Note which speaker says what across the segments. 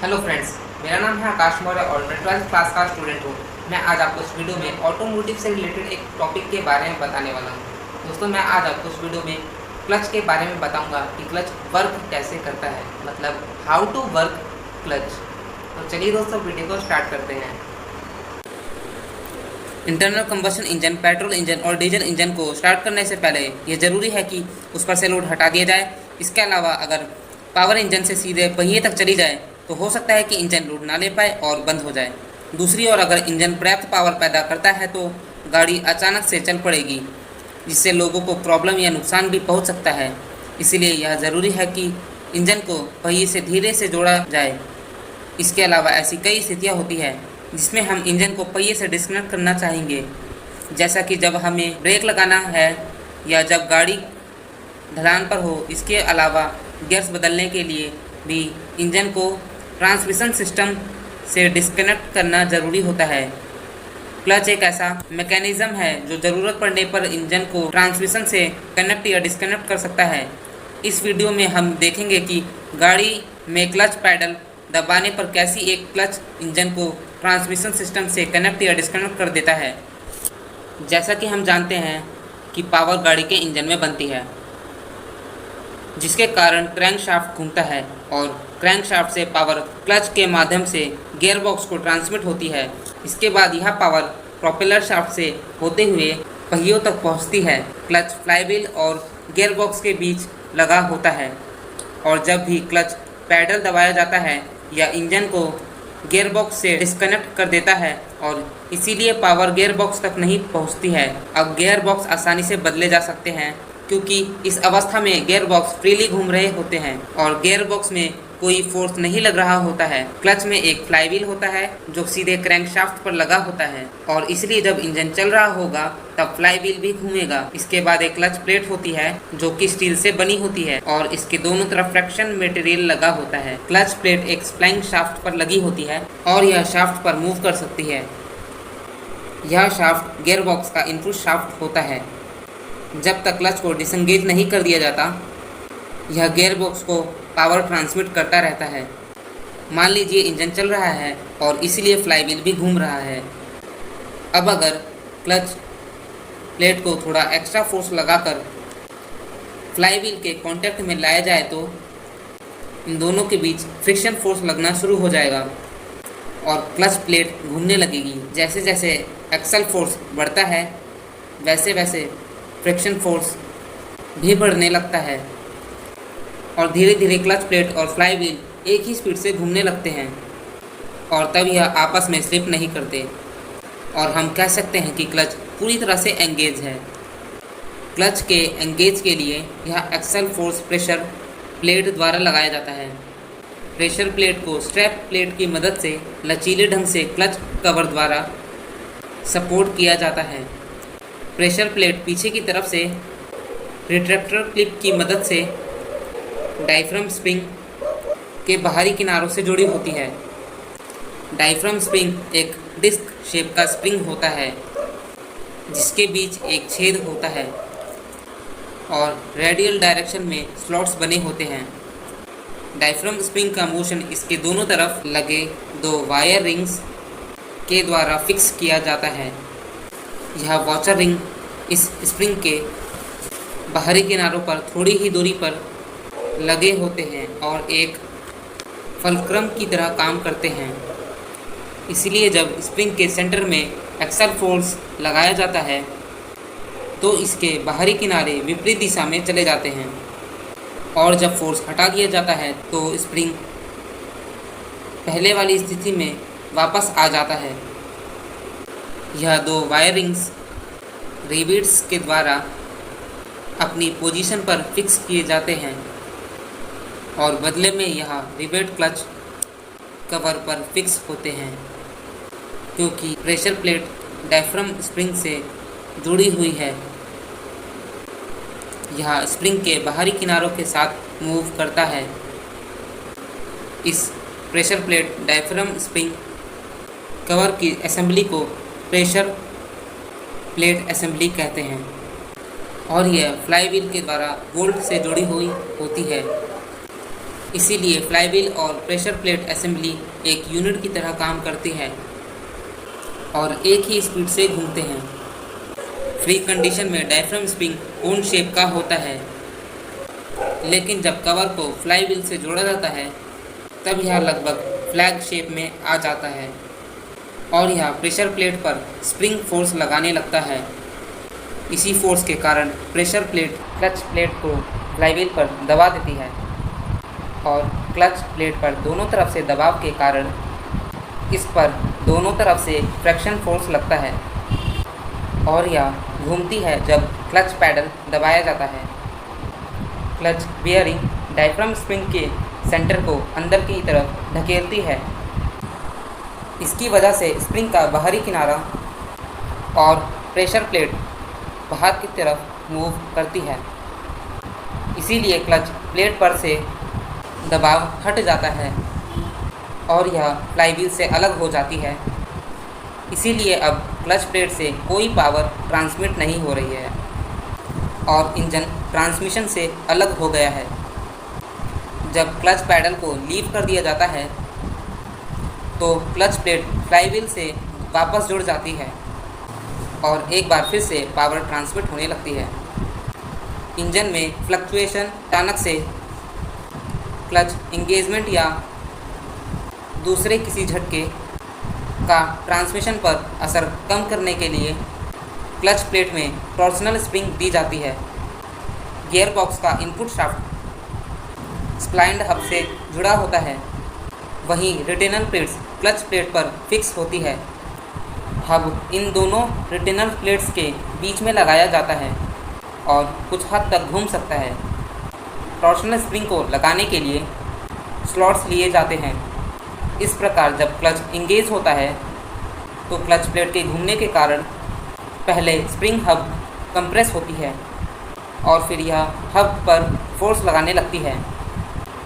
Speaker 1: Hello friends, मेरा नाम है आकाश मौर्य और मैं 12th क्लास का स्टूडेंट हूँ। मैं आज आपको इस वीडियो में ऑटोमोटिव से रिलेटेड एक टॉपिक के बारे में बताने वाला हूँ। दोस्तों, मैं आज आपको इस वीडियो में क्लच के बारे में बताऊँगा कि क्लच वर्क कैसे करता है, मतलब हाउ टू वर्क क्लच। तो चलिए दोस्तों, वीडियो को स्टार्ट करते हैं। Internal combustion engine, petrol engine और डीजल इंजन को स्टार्ट करने से पहले यह ज़रूरी है कि उस पर से लोड हटा दिया जाए। इसके अलावा अगर पावर इंजन से सीधे पहिए तक चली जाए तो हो सकता है कि इंजन लोड ना ले पाए और बंद हो जाए। दूसरी ओर अगर इंजन पर्याप्त पावर पैदा करता है तो गाड़ी अचानक से चल पड़ेगी, जिससे लोगों को प्रॉब्लम या नुकसान भी पहुंच सकता है। इसीलिए यह ज़रूरी है कि इंजन को पहिए से धीरे से जोड़ा जाए। इसके अलावा ऐसी कई स्थितियाँ होती है जिसमें हम इंजन को पहिए से डिस्कनेक्ट करना चाहेंगे, जैसा कि जब हमें ब्रेक लगाना है या जब गाड़ी ढलान पर हो। इसके अलावा गियर्स बदलने के लिए भी इंजन को ट्रांसमिशन सिस्टम से डिस्कनेक्ट करना ज़रूरी होता है। क्लच एक ऐसा मैकेनिज़्म है जो ज़रूरत पड़ने पर इंजन को ट्रांसमिशन से कनेक्ट या डिस्कनेक्ट कर सकता है। इस वीडियो में हम देखेंगे कि गाड़ी में क्लच पैडल दबाने पर कैसी एक क्लच इंजन को ट्रांसमिशन सिस्टम से कनेक्ट या डिस्कनेक्ट कर देता है। जैसा कि हम जानते हैं कि पावर गाड़ी के इंजन में बनती है, जिसके कारण क्रैंकशाफ्ट घूमता है और क्रैंकशाफ्ट से पावर क्लच के माध्यम से गियर बॉक्स को ट्रांसमिट होती है। इसके बाद यह पावर प्रोपेलर शाफ्ट से होते हुए पहियों तक पहुंचती है। क्लच फ्लाईव्हील और गियर बॉक्स के बीच लगा होता है और जब भी क्लच पैडल दबाया जाता है या इंजन को गियर बॉक्स से डिस्कनेक्ट कर देता है और इसीलिए पावर गियर बॉक्स तक नहीं पहुंचती है। अब गियर बॉक्स आसानी से बदले जा सकते हैं क्योंकि इस अवस्था में गियर बॉक्स फ्रीली घूम रहे होते हैं और गियर बॉक्स में कोई फोर्स नहीं लग रहा होता है। क्लच में एक फ्लाईव्हील होता है जो सीधे क्रैंकशाफ्ट पर लगा होता है और इसलिए जब इंजन चल रहा होगा तब फ्लाईव्हील भी घूमेगा। इसके बाद एक क्लच प्लेट होती है जो कि स्टील से बनी होती है और इसके दोनों तरफ फ्रैक्शन मटेरियल लगा होता है। क्लच प्लेट एक स्प्रिंग शाफ्ट पर लगी होती है और यह शाफ्ट पर मूव कर सकती है। यह शाफ्ट गियर बॉक्स का इनपुट शाफ्ट होता है। जब तक क्लच को डिसंगेज नहीं कर दिया जाता, यह गियर बॉक्स को पावर ट्रांसमिट करता रहता है। मान लीजिए इंजन चल रहा है और इसीलिए फ्लाईव्हील भी घूम रहा है। अब अगर क्लच प्लेट को थोड़ा एक्स्ट्रा फोर्स लगाकर फ्लाईव्हील के कांटेक्ट में लाया जाए तो इन दोनों के बीच फ्रिक्शन फोर्स लगना शुरू हो जाएगा और क्लच प्लेट घूमने लगेगी। जैसे जैसे एक्सल फोर्स बढ़ता है वैसे वैसे फ्रिक्शन फोर्स भी बढ़ने लगता है और धीरे धीरे क्लच प्लेट और फ्लाईव्हील एक ही स्पीड से घूमने लगते हैं और तब यह आपस में स्लिप नहीं करते और हम कह सकते हैं कि क्लच पूरी तरह से एंगेज है। क्लच के एंगेज के लिए यह एक्सल फोर्स प्रेशर प्लेट द्वारा लगाया जाता है। प्रेशर प्लेट को स्ट्रैप प्लेट की मदद से लचीले ढंग से क्लच कवर द्वारा सपोर्ट किया जाता है। प्रेशर प्लेट पीछे की तरफ से रिट्रैक्टर क्लिप की मदद से डायफ्राम स्प्रिंग के बाहरी किनारों से जुड़ी होती है। डायफ्राम स्प्रिंग एक डिस्क शेप का स्प्रिंग होता है जिसके बीच एक छेद होता है और रेडियल डायरेक्शन में स्लॉट्स बने होते हैं। डायफ्राम स्प्रिंग का मोशन इसके दोनों तरफ लगे दो वायर रिंग्स के द्वारा फिक्स किया जाता है। यह वॉचर रिंग इस स्प्रिंग के बाहरी किनारों पर थोड़ी ही दूरी पर लगे होते हैं और एक फलक्रम की तरह काम करते हैं। इसलिए जब स्प्रिंग के सेंटर में एक्सल फोर्स लगाया जाता है तो इसके बाहरी किनारे विपरीत दिशा में चले जाते हैं और जब फोर्स हटा दिया जाता है तो स्प्रिंग पहले वाली स्थिति में वापस आ जाता है। यह दो वायरिंग्स रिवेट्स के द्वारा अपनी पोजीशन पर फिक्स किए जाते हैं और बदले में यह रिवेट क्लच कवर पर फिक्स होते हैं। क्योंकि प्रेशर प्लेट डायफ्राम स्प्रिंग से जुड़ी हुई है, यह स्प्रिंग के बाहरी किनारों के साथ मूव करता है। इस pressure plate diaphragm spring cover की असेंबली को प्रेशर प्लेट असेंबली कहते हैं और यह फ्लाईव्हील के द्वारा बोल्ट से जुड़ी हुई होती है। इसीलिए फ्लाईव्हील और प्रेशर प्लेट असेंबली एक यूनिट की तरह काम करती है और एक ही स्पीड से घूमते हैं। फ्री कंडीशन में डायफ्राम स्प्रिंग कोन शेप का होता है, लेकिन जब कवर को फ्लाईव्हील से जोड़ा जाता है तब यह लगभग फ्लैग शेप में आ जाता है और यह प्रेशर प्लेट पर स्प्रिंग फोर्स लगाने लगता है। इसी फोर्स के कारण प्रेशर प्लेट क्लच प्लेट को फ्लाईव्हील पर दबा देती है और क्लच प्लेट पर दोनों तरफ से दबाव के कारण इस पर दोनों तरफ से फ्रिक्शन फोर्स लगता है और यह घूमती है जब क्लच पैडल दबाया जाता है। क्लच बियरिंग डायफ्राम स्प्रिंग के सेंटर को अंदर की तरफ धकेलती है। इसकी वजह से स्प्रिंग का बाहरी किनारा और प्रेशर प्लेट बाहर की तरफ मूव करती है। इसीलिए क्लच प्लेट पर से दबाव हट जाता है और यह फ्लाईव्हील से अलग हो जाती है। इसीलिए अब क्लच प्लेट से कोई पावर ट्रांसमिट नहीं हो रही है और इंजन ट्रांसमिशन से अलग हो गया है। जब क्लच पैडल को लीव कर दिया जाता है तो क्लच प्लेट फ्लाईव्हील से वापस जुड़ जाती है और एक बार फिर से पावर ट्रांसमिट होने लगती है। इंजन में फ्लक्चुएशन अचानक से क्लच इंगेजमेंट या दूसरे किसी झटके का ट्रांसमिशन पर असर कम करने के लिए क्लच प्लेट में टॉर्सनल स्प्रिंग दी जाती है। गियर बॉक्स का इनपुट शाफ्ट स्प्लाइंड हब से जुड़ा होता है, वहीं रिटेनल प्लेट्स क्लच प्लेट पर फिक्स होती है। हब इन दोनों रिटेनल प्लेट्स के बीच में लगाया जाता है और कुछ हद तक घूम सकता है। टॉर्सनल स्प्रिंग को लगाने के लिए स्लॉट्स लिए जाते हैं। इस प्रकार जब क्लच इंगेज होता है तो क्लच प्लेट के घूमने के कारण पहले स्प्रिंग हब कंप्रेस होती है और फिर यह हब पर फोर्स लगाने लगती है,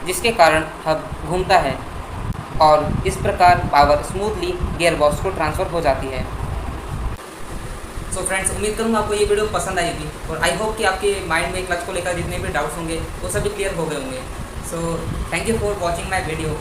Speaker 1: जिसके कारण हब घूमता है और इस प्रकार पावर स्मूथली गियर बॉक्स को ट्रांसफ़र हो जाती है। सो फ्रेंड्स, उम्मीद करूँगा आपको ये वीडियो पसंद आएगी और आई होप कि आपके माइंड में क्लच को लेकर जितने भी डाउट्स होंगे वो सभी क्लियर हो गए होंगे। So thank you for watching my video.